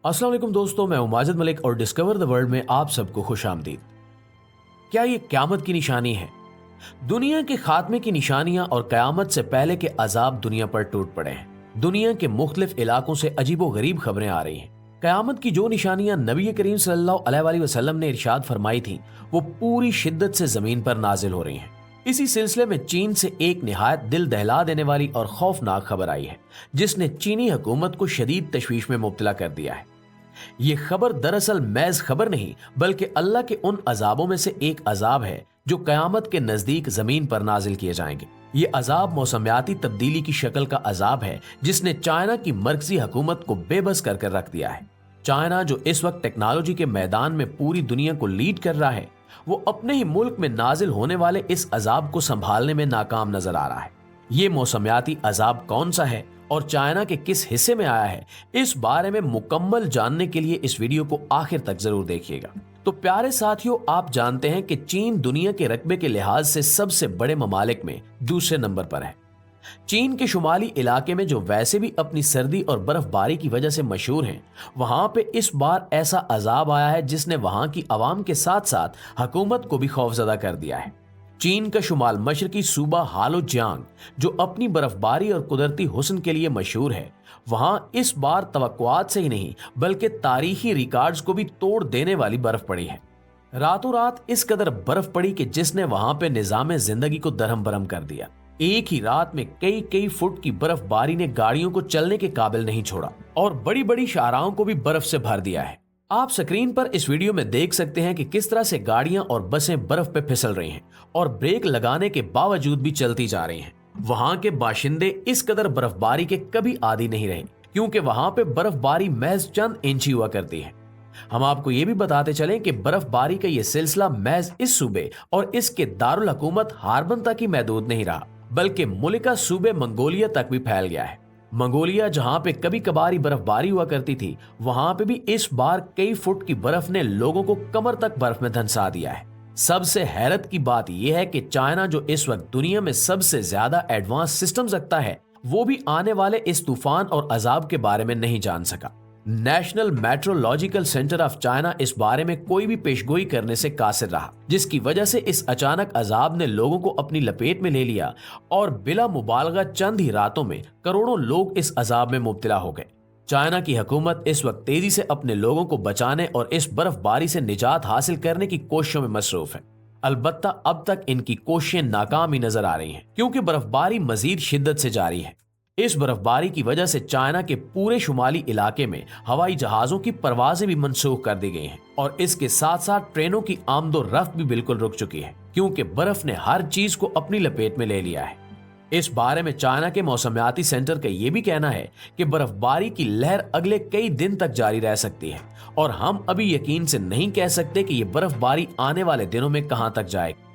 अस्सलाम वालेकुम दोस्तों, मैं हूं माजिद मलिक और डिस्कवर द वर्ल्ड में आप सबको खुश आमदीद। क्या ये क़यामत की निशानी है? दुनिया के खात्मे की निशानियां और क़यामत से पहले के अजाब दुनिया पर टूट पड़े हैं। दुनिया के मुख्तलिफ इलाकों से अजीबो गरीब खबरें आ रही हैं। क़यामत की जो निशानियां नबी करीम सल्लल्लाहु अलैहि वसल्लम ने इरशाद फरमाई थी, वो पूरी शिद्दत से जमीन पर नाजिल हो रही हैं। इसी सिलसिले में चीन से एक निहायत दिल दहला देने वाली और खौफनाक खबर आई है, जिसने चीनी हुकूमत को शदीद तशवीश में मुब्तला कर दिया है। ये खबर दरअसल महज खबर नहीं, बल्कि अल्लाह के उन अजाबों में से एक अजाब है जो कयामत के नजदीक जमीन पर नाजिल किए जाएंगे। ये अजाब मौसमियाती तब्दीली की शक्ल का अजाब है, जिसने चाइना की मरकजी हुकूमत को बेबस कर रख दिया है। चाइना जो इस वक्त टेक्नोलॉजी के मैदान में पूरी दुनिया को लीड कर रहा है, वो अपने ही मुल्क में नाजिल होने वाले इस अजाब को संभालने में नाकाम नजर आ रहा है। ये मौसमियाती अजाब कौन सा है और चाइना के किस हिस्से में आया है, इस बारे में मुकम्मल जानने के लिए इस वीडियो को आखिर तक जरूर देखिएगा। तो प्यारे साथियों, आप जानते हैं कि चीन दुनिया के रकबे के लिहाज से सबसे बड़े ममालिक में दूसरे नंबर पर है। चीन के शुमाली इलाके में जो वैसे भी अपनी सर्दी और बर्फबारी की वजह से मशहूर हैं, वहां पे इस बार ऐसा अजाब आया है जिसने वहां की आवाम के साथ साथ हुकूमत को भी खौफजदा कर दिया है। चीन का शुमाल मशरकी सूबा हालोजियांग, जो अपनी बर्फबारी और कुदरती हुस्न के लिए मशहूर है, वहां इस बार तवक्कुआत से ही नहीं बल्कि तारीखी रिकॉर्ड्स को भी तोड़ देने वाली बर्फ पड़ी है। रातों रात इस कदर बर्फ पड़ी कि जिसने वहां पे निजाम जिंदगी को दरहम बरहम कर दिया। एक ही रात में कई कई फुट की बर्फबारी ने गाड़ियों को चलने के काबिल नहीं छोड़ा और बड़ी बड़ी शाहराहों को भी बर्फ से भर दिया है। आप स्क्रीन पर इस वीडियो में देख सकते हैं कि किस तरह से गाड़ियां और बसें बर्फ पे फिसल रही हैं और ब्रेक लगाने के बावजूद भी चलती जा रही हैं। वहां के बाशिंदे इस कदर बर्फबारी के कभी आदी नहीं रहे, क्योंकि वहां पे बर्फबारी महज चंद इंच हुआ करती है। हम आपको ये भी बताते चलें कि बर्फबारी का ये सिलसिला महज इस सूबे और इसके दारुल हुकूमत हार्बन तक ही महदूद नहीं रहा, बल्कि मुल्का सूबे मंगोलिया तक भी फैल गया है। मंगोलिया जहां पे कभी कभार ही बर्फबारी हुआ करती थी, वहां पे भी इस बार कई फुट की बर्फ ने लोगों को कमर तक बर्फ में धंसा दिया है। सबसे हैरत की बात यह है कि चाइना जो इस वक्त दुनिया में सबसे ज्यादा एडवांस सिस्टम्स रखता है, वो भी आने वाले इस तूफान और अजाब के बारे में नहीं जान सका। National meteorological centre of China इस बारे में कोई भी पेशगोई करने से कासिर रहा, जिसकी वजह से इस अचानक अजाब ने लोगों को अपनी लपेट में ले लिया और बिला मुबालगा चंद ही रातों में करोड़ों लोग इस अजाब में मुब्तला हो गए। चाइना की हुकूमत इस वक्त तेजी से अपने लोगों को बचाने और इस बर्फबारी से निजात हासिल करने की कोशिशों में मसरूफ है। अलबत्ता अब तक इनकी कोशिशें नाकाम ही नजर आ रही हैं, क्योंकि बर्फबारी मजीद शिद्दत से जारी है। इस बर्फबारी की वजह से चाइना के पूरे शुमाली इलाके में हवाई जहाजों की परवाजें भी मनसूख कर दी गई हैं और इसके साथ साथ ट्रेनों की आमदो रफ्त भी बिल्कुल रुक चुकी है, क्योंकि बर्फ ने हर चीज को अपनी लपेट में ले लिया है। इस बारे में चाइना के मौसमियाती सेंटर का यह भी कहना है कि बर्फबारी की लहर अगले कई दिन तक जारी रह सकती है और हम अभी यकीन से नहीं कह सकते कि यह बर्फबारी आने वाले दिनों में कहां तक जाएगी।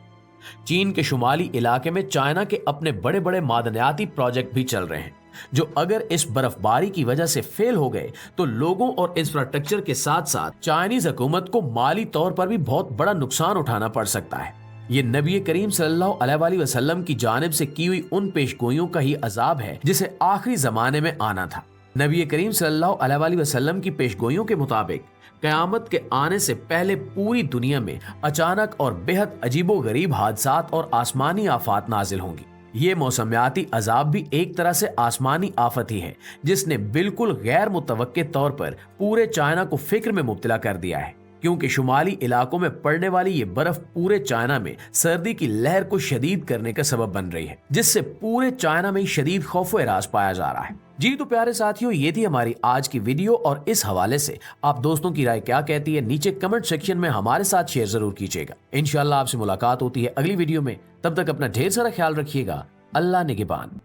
चीन के शुमाली इलाके में चाइना के अपने बड़े बड़े मादनियाती प्रोजेक्ट भी चल रहे हैं, जो अगर इस बर्फबारी की वजह से फेल हो गए तो लोगों और इंफ्रास्ट्रक्चर के साथ साथ चाइनीज हुकूमत को माली तौर पर भी बहुत बड़ा नुकसान उठाना पड़ सकता है। ये नबी करीम सल्लल्लाहु अलैहि वसल्लम की जानिब से की हुई उन पेशगोइयों का ही अजाब है जिसे आखिरी जमाने में आना था। नबी करीम सल्लल्लाहु अलैहि वसल्लम की पेशगोइयों के मुताबिक कयामत के आने से पहले पूरी दुनिया में अचानक और बेहद अजीबो गरीब हादसात और आसमानी आफात नाजिल होंगी। ये मौसमियाती अजाब भी एक तरह से आसमानी आफत ही है, जिसने बिल्कुल गैर मुतवक्के तौर पर पूरे चाइना को फिक्र में मुब्तला कर दिया है, क्योंकि शुमाली इलाकों में पड़ने वाली ये बर्फ पूरे चाइना में सर्दी की लहर को शदीद करने का सबब बन रही है, जिससे पूरे चाइना में शदीद खौफ व एराज पाया जा रहा है। जी तो प्यारे साथियों, ये थी हमारी आज की वीडियो और इस हवाले से आप दोस्तों की राय क्या कहती है, नीचे कमेंट सेक्शन में हमारे साथ शेयर जरूर कीजिएगा। इंशाल्लाह आपसे मुलाकात होती है अगली वीडियो में। तब तक अपना ढेर सारा ख्याल रखिएगा। अल्लाह निगहबान।